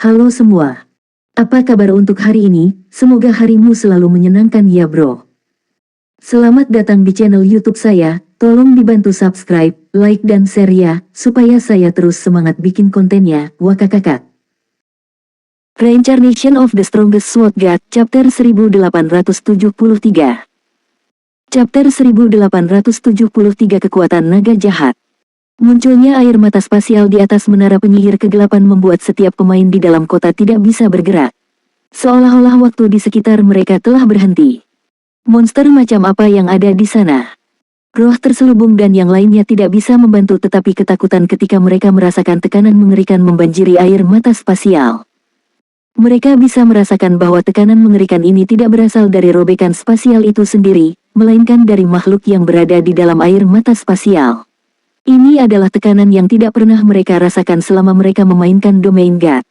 Halo semua. Apa kabar untuk hari ini? Semoga harimu selalu menyenangkan ya bro. Selamat datang di channel YouTube saya. Tolong dibantu subscribe, like dan share ya, supaya saya terus semangat bikin kontennya. Wakakakak. Reincarnation of the Strongest Sword God, Chapter 1873. Chapter 1873 Kekuatan Naga Jahat. Munculnya air mata spasial di atas menara penyihir kegelapan membuat setiap pemain di dalam kota tidak bisa bergerak. Seolah-olah waktu di sekitar mereka telah berhenti. Monster macam apa yang ada di sana? Roh terselubung dan yang lainnya tidak bisa membantu tetapi ketakutan ketika mereka merasakan tekanan mengerikan membanjiri air mata spasial. Mereka bisa merasakan bahwa tekanan mengerikan ini tidak berasal dari robekan spasial itu sendiri, melainkan dari makhluk yang berada di dalam air mata spasial. Ini adalah tekanan yang tidak pernah mereka rasakan selama mereka memainkan Domain God.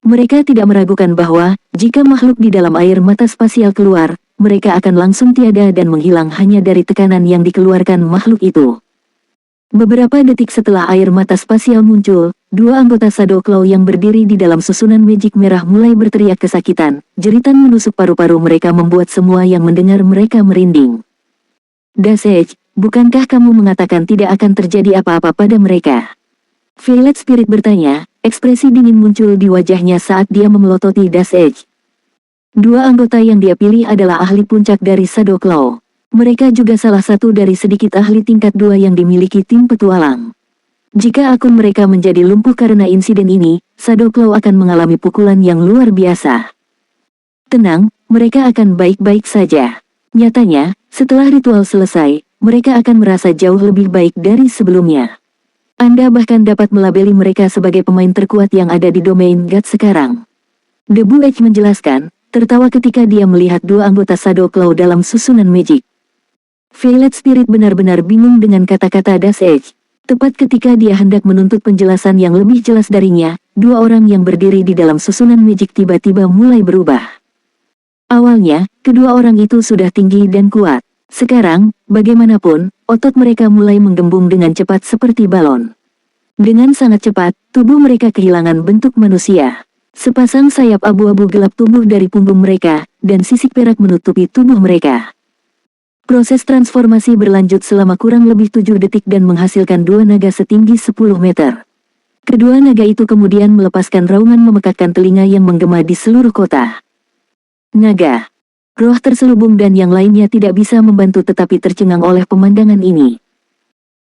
Mereka tidak meragukan bahwa, jika makhluk di dalam air mata spasial keluar, mereka akan langsung tiada dan menghilang hanya dari tekanan yang dikeluarkan makhluk itu. Beberapa detik setelah air mata spasial muncul, dua anggota Shadow Claw yang berdiri di dalam susunan magic merah mulai berteriak kesakitan. Jeritan menusuk paru-paru mereka membuat semua yang mendengar mereka merinding. Dasej, bukankah kamu mengatakan tidak akan terjadi apa-apa pada mereka? Violet Spirit bertanya, ekspresi dingin muncul di wajahnya saat dia memelototi Dasej. Dua anggota yang dia pilih adalah ahli puncak dari Shadow Claw. Mereka juga salah satu dari sedikit ahli tingkat 2 yang dimiliki tim petualang. Jika akun mereka menjadi lumpuh karena insiden ini, Shadow Claw akan mengalami pukulan yang luar biasa. Tenang, mereka akan baik-baik saja. Nyatanya, setelah ritual selesai, mereka akan merasa jauh lebih baik dari sebelumnya. Anda bahkan dapat melabeli mereka sebagai pemain terkuat yang ada di Domain God sekarang. Debu Edge menjelaskan, tertawa ketika dia melihat dua anggota Shadow Claw dalam susunan magic. Violet Spirit benar-benar bingung dengan kata-kata Dasej. Tepat ketika dia hendak menuntut penjelasan yang lebih jelas darinya, dua orang yang berdiri di dalam susunan magic tiba-tiba mulai berubah. Awalnya, kedua orang itu sudah tinggi dan kuat. Sekarang, bagaimanapun, otot mereka mulai menggembung dengan cepat seperti balon. Dengan sangat cepat, tubuh mereka kehilangan bentuk manusia. Sepasang sayap abu-abu gelap tumbuh dari punggung mereka, dan sisik perak menutupi tubuh mereka. Proses transformasi berlanjut selama kurang lebih 7 detik dan menghasilkan dua naga setinggi 10 meter. Kedua naga itu kemudian melepaskan raungan memekakkan telinga yang menggema di seluruh kota. Naga, roh terselubung dan yang lainnya tidak bisa membantu tetapi tercengang oleh pemandangan ini.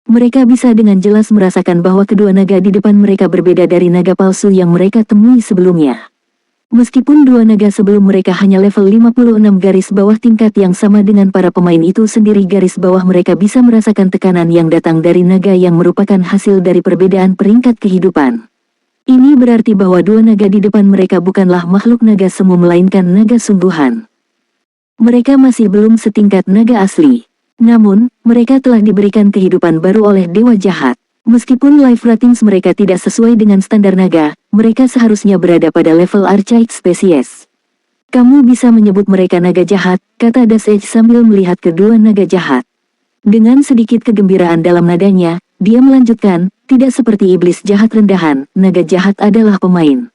Mereka bisa dengan jelas merasakan bahwa kedua naga di depan mereka berbeda dari naga palsu yang mereka temui sebelumnya. Meskipun dua naga sebelum mereka hanya level 56 garis bawah tingkat yang sama dengan para pemain itu sendiri garis bawah mereka bisa merasakan tekanan yang datang dari naga yang merupakan hasil dari perbedaan peringkat kehidupan. Ini berarti bahwa dua naga di depan mereka bukanlah makhluk naga semu melainkan naga sungguhan. Mereka masih belum setingkat naga asli. Namun, mereka telah diberikan kehidupan baru oleh Dewa Jahat. Meskipun life ratings mereka tidak sesuai dengan standar naga, mereka seharusnya berada pada level Archaic Species. Kamu bisa menyebut mereka naga jahat, kata Dasej sambil melihat kedua naga jahat. Dengan sedikit kegembiraan dalam nadanya, dia melanjutkan, tidak seperti iblis jahat rendahan, naga jahat adalah pemain.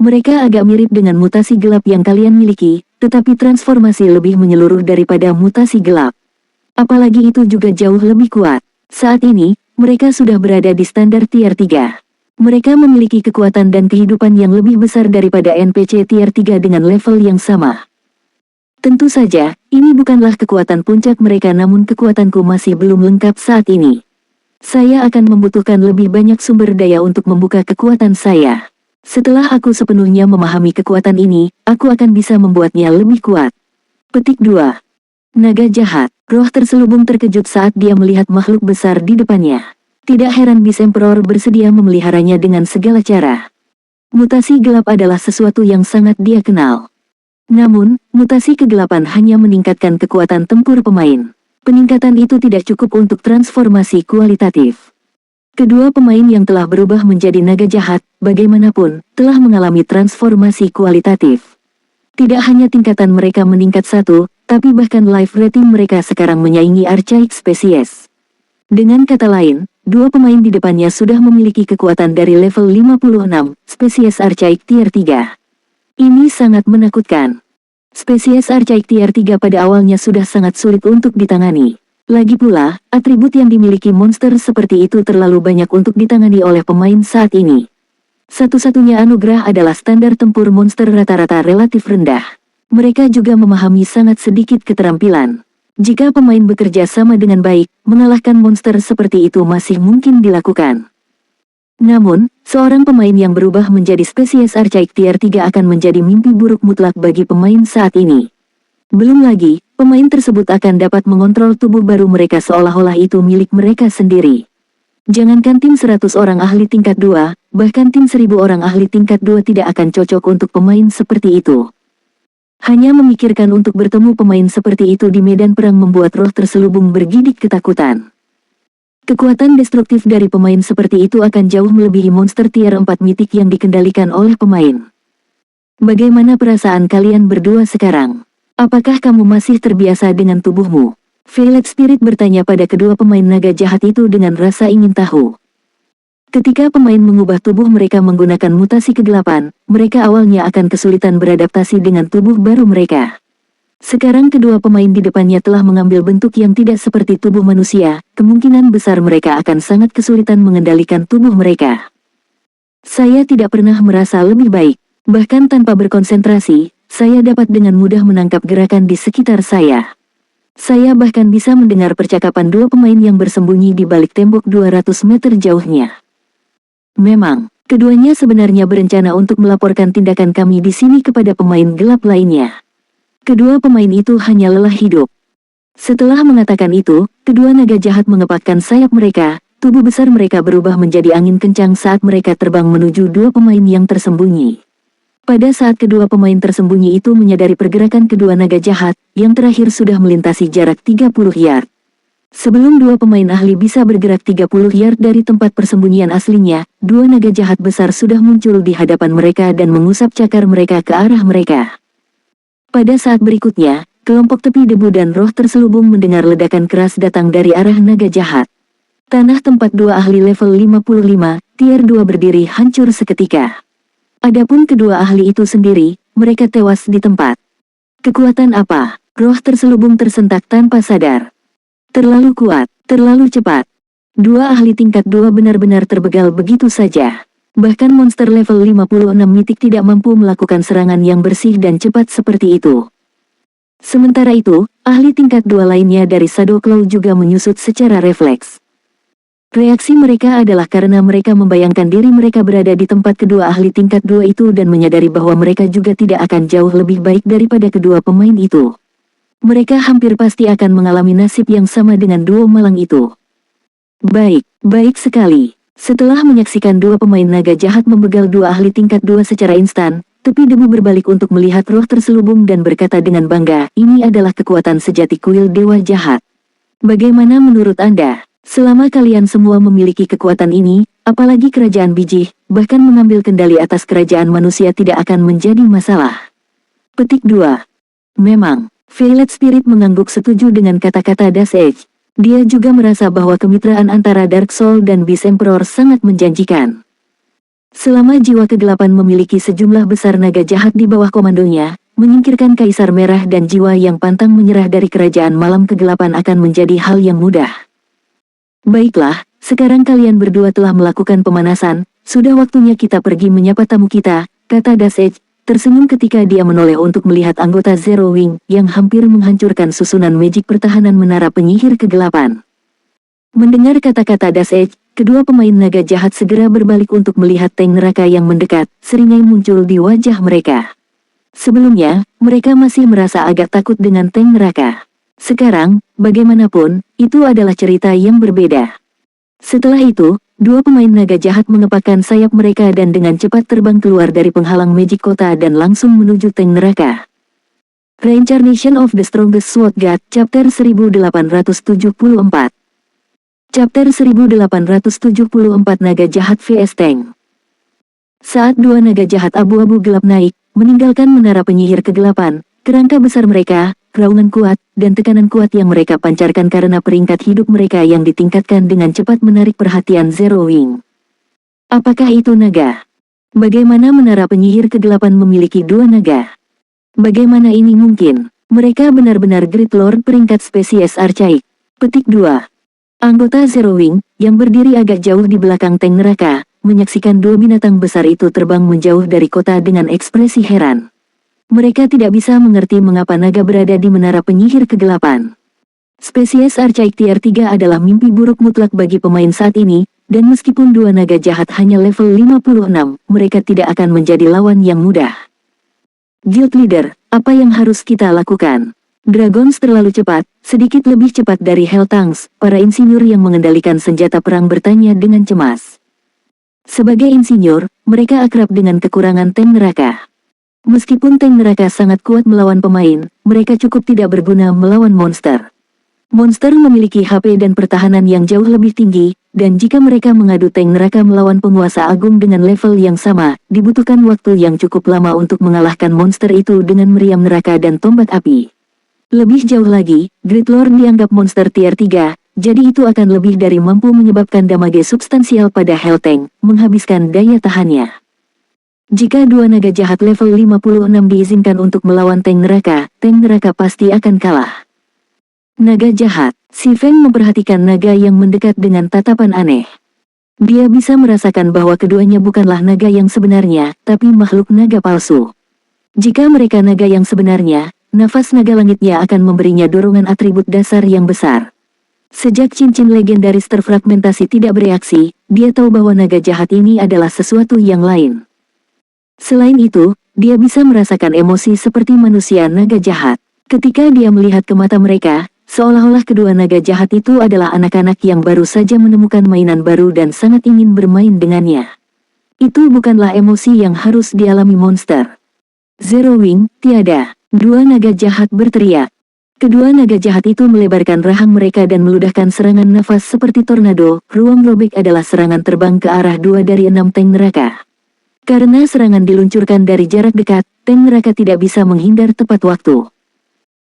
Mereka agak mirip dengan mutasi gelap yang kalian miliki, tetapi transformasi lebih menyeluruh daripada mutasi gelap. Apalagi itu juga jauh lebih kuat. Saat ini, mereka sudah berada di standar tier 3. Mereka memiliki kekuatan dan kehidupan yang lebih besar daripada NPC tier 3 dengan level yang sama. Tentu saja, ini bukanlah kekuatan puncak mereka namun kekuatanku masih belum lengkap saat ini. Saya akan membutuhkan lebih banyak sumber daya untuk membuka kekuatan saya. Setelah aku sepenuhnya memahami kekuatan ini, aku akan bisa membuatnya lebih kuat. Petik 2. Naga Jahat. Roh terselubung terkejut saat dia melihat makhluk besar di depannya. Tidak heran Beast Emperor bersedia memeliharanya dengan segala cara. Mutasi gelap adalah sesuatu yang sangat dia kenal. Namun, mutasi kegelapan hanya meningkatkan kekuatan tempur pemain. Peningkatan itu tidak cukup untuk transformasi kualitatif. Kedua pemain yang telah berubah menjadi naga jahat, bagaimanapun, telah mengalami transformasi kualitatif. Tidak hanya tingkatan mereka meningkat 1, tapi bahkan life rating mereka sekarang menyaingi Archaic Species. Dengan kata lain, dua pemain di depannya sudah memiliki kekuatan dari level 56, spesies Archaik tier 3. Ini sangat menakutkan. Spesies Archaik tier 3 pada awalnya sudah sangat sulit untuk ditangani. Lagi pula, atribut yang dimiliki monster seperti itu terlalu banyak untuk ditangani oleh pemain saat ini. Satu-satunya anugerah adalah standar tempur monster rata-rata relatif rendah. Mereka juga memahami sangat sedikit keterampilan. Jika pemain bekerja sama dengan baik, mengalahkan monster seperti itu masih mungkin dilakukan. Namun, seorang pemain yang berubah menjadi spesies Archaik tier 3 akan menjadi mimpi buruk mutlak bagi pemain saat ini. Belum lagi, pemain tersebut akan dapat mengontrol tubuh baru mereka seolah-olah itu milik mereka sendiri. Jangankan tim 100 orang ahli tingkat 2, bahkan tim 1000 orang ahli tingkat 2 tidak akan cocok untuk pemain seperti itu. Hanya memikirkan untuk bertemu pemain seperti itu di medan perang membuat roh terselubung bergidik ketakutan. Kekuatan destruktif dari pemain seperti itu akan jauh melebihi monster tier 4 mitik yang dikendalikan oleh pemain. Bagaimana perasaan kalian berdua sekarang? Apakah kamu masih terbiasa dengan tubuhmu? Violet Spirit bertanya pada kedua pemain naga jahat itu dengan rasa ingin tahu. Ketika pemain mengubah tubuh mereka menggunakan mutasi kegelapan, mereka awalnya akan kesulitan beradaptasi dengan tubuh baru mereka. Sekarang kedua pemain di depannya telah mengambil bentuk yang tidak seperti tubuh manusia, kemungkinan besar mereka akan sangat kesulitan mengendalikan tubuh mereka. Saya tidak pernah merasa lebih baik, bahkan tanpa berkonsentrasi, saya dapat dengan mudah menangkap gerakan di sekitar saya. Saya bahkan bisa mendengar percakapan dua pemain yang bersembunyi di balik tembok 200 meter jauhnya. Memang, keduanya sebenarnya berencana untuk melaporkan tindakan kami di sini kepada pemain gelap lainnya. Kedua pemain itu hanya lelah hidup. Setelah mengatakan itu, kedua naga jahat mengepakkan sayap mereka, tubuh besar mereka berubah menjadi angin kencang saat mereka terbang menuju dua pemain yang tersembunyi. Pada saat kedua pemain tersembunyi itu menyadari pergerakan kedua naga jahat, yang terakhir sudah melintasi jarak 30 yard. Sebelum dua pemain ahli bisa bergerak 30 yard dari tempat persembunyian aslinya, dua naga jahat besar sudah muncul di hadapan mereka dan mengusap cakar mereka ke arah mereka. Pada saat berikutnya, kelompok tepi debu dan roh terselubung mendengar ledakan keras datang dari arah naga jahat. Tanah tempat dua ahli level 55, tier 2 berdiri hancur seketika. Adapun kedua ahli itu sendiri, mereka tewas di tempat. Kekuatan apa? Roh terselubung tersentak tanpa sadar. Terlalu kuat, terlalu cepat. Dua ahli tingkat 2 benar-benar terbegal begitu saja. Bahkan monster level 56 mitik tidak mampu melakukan serangan yang bersih dan cepat seperti itu. Sementara itu, ahli tingkat 2 lainnya dari Shadow Claw juga menyusut secara refleks. Reaksi mereka adalah karena mereka membayangkan diri mereka berada di tempat kedua ahli tingkat 2 itu dan menyadari bahwa mereka juga tidak akan jauh lebih baik daripada kedua pemain itu. Mereka hampir pasti akan mengalami nasib yang sama dengan duo malang itu. Baik sekali. Setelah menyaksikan dua pemain naga jahat membegal dua ahli tingkat 2 secara instan, tepi debu berbalik untuk melihat roh terselubung dan berkata dengan bangga, ini adalah kekuatan sejati kuil dewa jahat. Bagaimana menurut Anda? Selama kalian semua memiliki kekuatan ini, apalagi kerajaan biji, bahkan mengambil kendali atas kerajaan manusia tidak akan menjadi masalah. Petik 2. Memang. Violet Spirit mengangguk setuju dengan kata-kata Das Edge. Dia juga merasa bahwa kemitraan antara Dark Soul dan Beast Emperor sangat menjanjikan. Selama jiwa kegelapan memiliki sejumlah besar naga jahat di bawah komandonya, menyingkirkan Kaisar Merah dan jiwa yang pantang menyerah dari kerajaan malam kegelapan akan menjadi hal yang mudah. Baiklah, sekarang kalian berdua telah melakukan pemanasan, sudah waktunya kita pergi menyapa tamu kita, kata Das Edge. Tersenyum ketika dia menoleh untuk melihat anggota Zero Wing yang hampir menghancurkan susunan magic pertahanan menara penyihir kegelapan. Mendengar kata-kata Das Edge, kedua pemain naga jahat segera berbalik untuk melihat tank neraka yang mendekat, seringai muncul di wajah mereka. Sebelumnya, mereka masih merasa agak takut dengan tank neraka. Sekarang, bagaimanapun, itu adalah cerita yang berbeda. Setelah itu, dua pemain naga jahat mengepakkan sayap mereka dan dengan cepat terbang keluar dari penghalang magic kota dan langsung menuju tank neraka. Reincarnation of the Strongest Sword God, Chapter 1874. Chapter 1874 Naga Jahat vs Tank. Saat dua naga jahat abu-abu gelap naik, meninggalkan menara penyihir kegelapan, Kerangka besar mereka, raungan kuat, dan tekanan kuat yang mereka pancarkan karena peringkat hidup mereka yang ditingkatkan dengan cepat menarik perhatian Zero Wing. Apakah itu naga? Bagaimana menara penyihir kegelapan memiliki dua naga? Bagaimana ini mungkin? Mereka benar-benar Great Lord peringkat spesies archaik. Petik 2. Anggota Zero Wing, yang berdiri agak jauh di belakang tank neraka, menyaksikan dua binatang besar itu terbang menjauh dari kota dengan ekspresi heran. Mereka tidak bisa mengerti mengapa naga berada di menara penyihir kegelapan. Spesies archaik tier 3 adalah mimpi buruk mutlak bagi pemain saat ini, dan meskipun dua naga jahat hanya level 56, mereka tidak akan menjadi lawan yang mudah. Guild Leader, apa yang harus kita lakukan? Dragons terlalu cepat, sedikit lebih cepat dari Helltanks, para insinyur yang mengendalikan senjata perang bertanya dengan cemas. Sebagai insinyur, mereka akrab dengan kekurangan tank neraka. Meskipun tank neraka sangat kuat melawan pemain, mereka cukup tidak berguna melawan monster. Monster memiliki HP dan pertahanan yang jauh lebih tinggi, dan jika mereka mengadu tank neraka melawan penguasa agung dengan level yang sama, dibutuhkan waktu yang cukup lama untuk mengalahkan monster itu dengan meriam neraka dan tombak api. Lebih jauh lagi, Great Lord dianggap monster tier 3, jadi itu akan lebih dari mampu menyebabkan damage substansial pada Helltank, menghabiskan daya tahannya. Jika dua naga jahat level 56 diizinkan untuk melawan tank neraka pasti akan kalah. Naga jahat, si Feng memperhatikan naga yang mendekat dengan tatapan aneh. Dia bisa merasakan bahwa keduanya bukanlah naga yang sebenarnya, tapi makhluk naga palsu. Jika mereka naga yang sebenarnya, nafas naga langitnya akan memberinya dorongan atribut dasar yang besar. Sejak cincin legendaris terfragmentasi tidak bereaksi, dia tahu bahwa naga jahat ini adalah sesuatu yang lain. Selain itu, dia bisa merasakan emosi seperti manusia naga jahat. Ketika dia melihat ke mata mereka, seolah-olah kedua naga jahat itu adalah anak-anak yang baru saja menemukan mainan baru dan sangat ingin bermain dengannya. Itu bukanlah emosi yang harus dialami monster. Zero Wing, tiada. Dua naga jahat berteriak. Kedua naga jahat itu melebarkan rahang mereka dan meludahkan serangan nafas seperti tornado. Ruang robek adalah serangan terbang ke arah 2 dari 6 tank neraka. Karena serangan diluncurkan dari jarak dekat, tank neraka tidak bisa menghindar tepat waktu.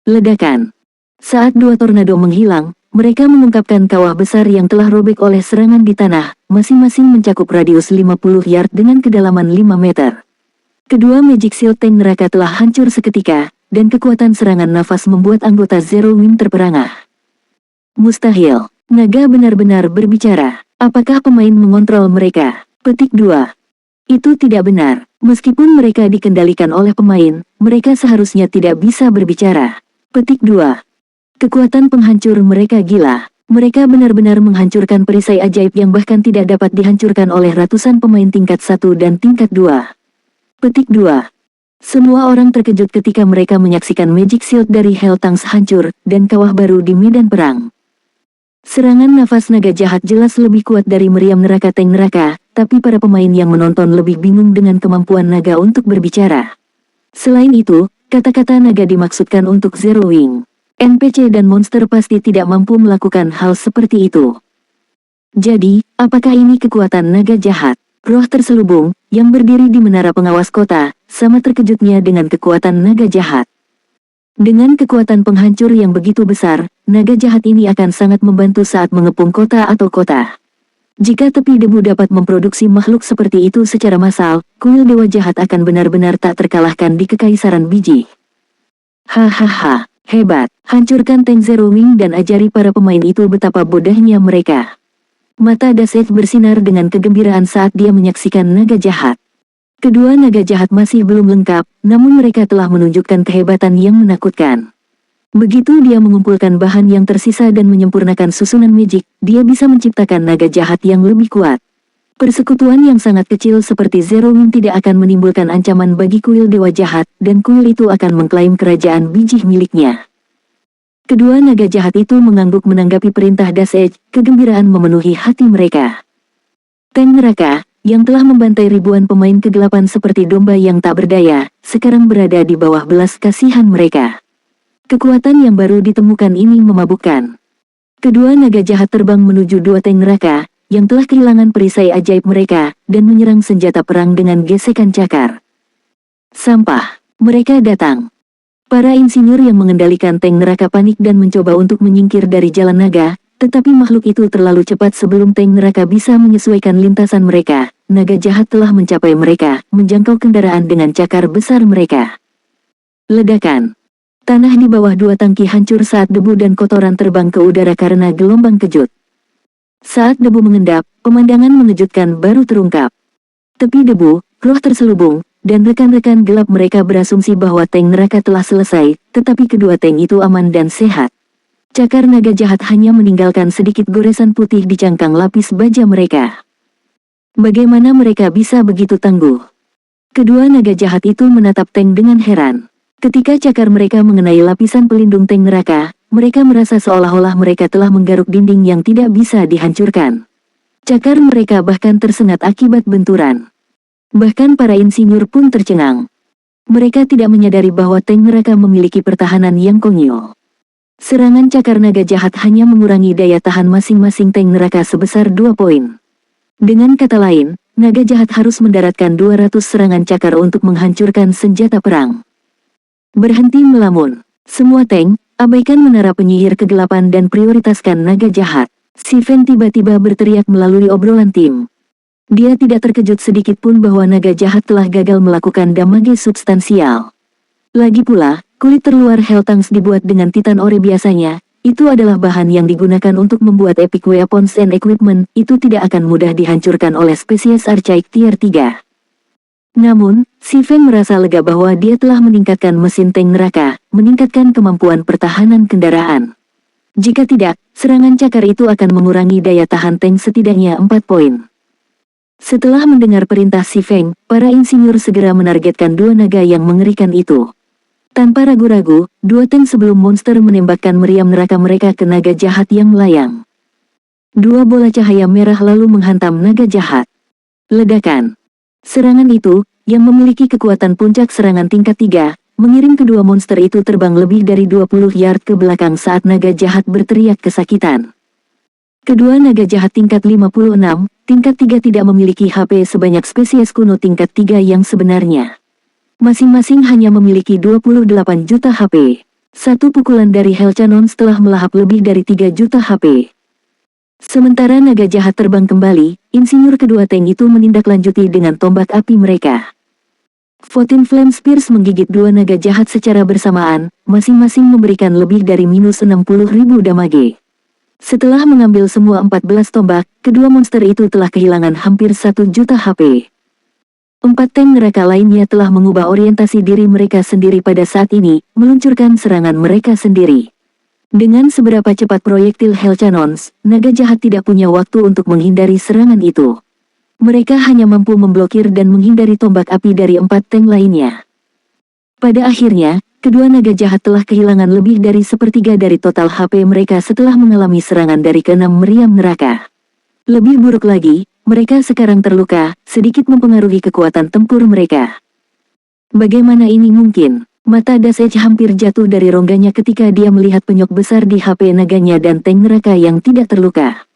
Ledakan. Saat dua tornado menghilang, mereka mengungkapkan kawah besar yang telah robek oleh serangan di tanah, masing-masing mencakup radius 50 yard dengan kedalaman 5 meter. Kedua Magic Shield tank neraka telah hancur seketika, dan kekuatan serangan nafas membuat anggota Zero Wing terperangah. Mustahil. Naga benar-benar berbicara. Apakah pemain mengontrol mereka? Petik 2. Itu tidak benar. Meskipun mereka dikendalikan oleh pemain, mereka seharusnya tidak bisa berbicara. Petik 2. Kekuatan penghancur mereka gila. Mereka benar-benar menghancurkan perisai ajaib yang bahkan tidak dapat dihancurkan oleh ratusan pemain tingkat 1 dan tingkat 2. Petik 2. Semua orang terkejut ketika mereka menyaksikan Magic Shield dari Helltanks hancur, dan kawah baru di medan perang. Serangan nafas naga jahat jelas lebih kuat dari meriam neraka tank neraka, tapi para pemain yang menonton lebih bingung dengan kemampuan naga untuk berbicara. Selain itu, kata-kata naga dimaksudkan untuk Zero Wing. NPC dan monster pasti tidak mampu melakukan hal seperti itu. Jadi, apakah ini kekuatan naga jahat? Roh terselubung, yang berdiri di menara pengawas kota, sama terkejutnya dengan kekuatan naga jahat. Dengan kekuatan penghancur yang begitu besar, naga jahat ini akan sangat membantu saat mengepung kota atau kota. Jika tepi debu dapat memproduksi makhluk seperti itu secara massal, kuil dewa jahat akan benar-benar tak terkalahkan di kekaisaran biji. Hahaha, hebat, hancurkan tank Zero Wing dan ajari para pemain itu betapa bodohnya mereka. Mata Daseth bersinar dengan kegembiraan saat dia menyaksikan naga jahat. Kedua naga jahat masih belum lengkap, namun mereka telah menunjukkan kehebatan yang menakutkan. Begitu dia mengumpulkan bahan yang tersisa dan menyempurnakan susunan magic, dia bisa menciptakan naga jahat yang lebih kuat. Persekutuan yang sangat kecil seperti Zero Wing tidak akan menimbulkan ancaman bagi kuil dewa jahat, dan kuil itu akan mengklaim kerajaan biji miliknya. Kedua naga jahat itu mengangguk menanggapi perintah Daseth, kegembiraan memenuhi hati mereka. Tank neraka, yang telah membantai ribuan pemain kegelapan seperti domba yang tak berdaya, sekarang berada di bawah belas kasihan mereka. Kekuatan yang baru ditemukan ini memabukkan. Kedua naga jahat terbang menuju dua tank neraka, yang telah kehilangan perisai ajaib mereka, dan menyerang senjata perang dengan gesekan cakar. Sampah, mereka datang. Para insinyur yang mengendalikan tank neraka panik dan mencoba untuk menyingkir dari jalan naga, tetapi makhluk itu terlalu cepat sebelum tank neraka bisa menyesuaikan lintasan mereka. Naga jahat telah mencapai mereka, menjangkau kendaraan dengan cakar besar mereka. Ledakan. Tanah di bawah dua tangki hancur saat debu dan kotoran terbang ke udara karena gelombang kejut. Saat debu mengendap, pemandangan mengejutkan baru terungkap. Tepi debu, roh terselubung, dan rekan-rekan gelap mereka berasumsi bahwa tank neraka telah selesai, tetapi kedua tank itu aman dan sehat. Cakar naga jahat hanya meninggalkan sedikit goresan putih di cangkang lapis baja mereka. Bagaimana mereka bisa begitu tangguh? Kedua naga jahat itu menatap tank dengan heran. Ketika cakar mereka mengenai lapisan pelindung tank neraka, mereka merasa seolah-olah mereka telah menggaruk dinding yang tidak bisa dihancurkan. Cakar mereka bahkan tersengat akibat benturan. Bahkan para insinyur pun tercengang. Mereka tidak menyadari bahwa tank neraka memiliki pertahanan yang konyol. Serangan cakar naga jahat hanya mengurangi daya tahan masing-masing tank neraka sebesar 2 poin. Dengan kata lain, naga jahat harus mendaratkan 200 serangan cakar untuk menghancurkan senjata perang. Berhenti melamun. Semua tank, abaikan menara penyihir kegelapan dan prioritaskan naga jahat. Si Feng tiba-tiba berteriak melalui obrolan tim. Dia tidak terkejut sedikit pun bahwa naga jahat telah gagal melakukan damage substansial. Lagi pula, kulit terluar Helltanks dibuat dengan titan ore biasanya, itu adalah bahan yang digunakan untuk membuat epic weapons and equipment, itu tidak akan mudah dihancurkan oleh spesies Archaik tier 3. Namun, si Feng merasa lega bahwa dia telah meningkatkan mesin tank neraka, meningkatkan kemampuan pertahanan kendaraan. Jika tidak, serangan cakar itu akan mengurangi daya tahan tank setidaknya 4 poin. Setelah mendengar perintah si Feng, para insinyur segera menargetkan dua naga yang mengerikan itu. Tanpa ragu-ragu, dua tank sebelum monster menembakkan meriam neraka mereka ke naga jahat yang melayang. Dua bola cahaya merah lalu menghantam naga jahat. Ledakan. Serangan itu, yang memiliki kekuatan puncak serangan tingkat 3, mengirim kedua monster itu terbang lebih dari 20 yard ke belakang saat naga jahat berteriak kesakitan. Kedua naga jahat tingkat 56, tingkat 3 tidak memiliki HP sebanyak spesies kuno tingkat 3 yang sebenarnya. Masing-masing hanya memiliki 28 juta HP. Satu pukulan dari Hellcanons telah melahap lebih dari 3 juta HP. Sementara naga jahat terbang kembali, insinyur kedua tank itu menindaklanjuti dengan tombak api mereka. 14 Flame Spears menggigit dua naga jahat secara bersamaan, masing-masing memberikan lebih dari minus 60.000 damage. Setelah mengambil semua 14 tombak, kedua monster itu telah kehilangan hampir 1 juta HP. 4 tank neraka lainnya telah mengubah orientasi diri mereka sendiri pada saat ini, meluncurkan serangan mereka sendiri. Dengan seberapa cepat proyektil Hellcanons, naga jahat tidak punya waktu untuk menghindari serangan itu. Mereka hanya mampu memblokir dan menghindari tombak api dari 4 tank lainnya. Pada akhirnya, kedua naga jahat telah kehilangan lebih dari sepertiga dari total HP mereka setelah mengalami serangan dari ke-6 meriam neraka. Lebih buruk lagi, mereka sekarang terluka, sedikit mempengaruhi kekuatan tempur mereka. Bagaimana ini mungkin? Mata Dasej hampir jatuh dari rongganya ketika dia melihat penyok besar di HP naganya dan tank neraka yang tidak terluka.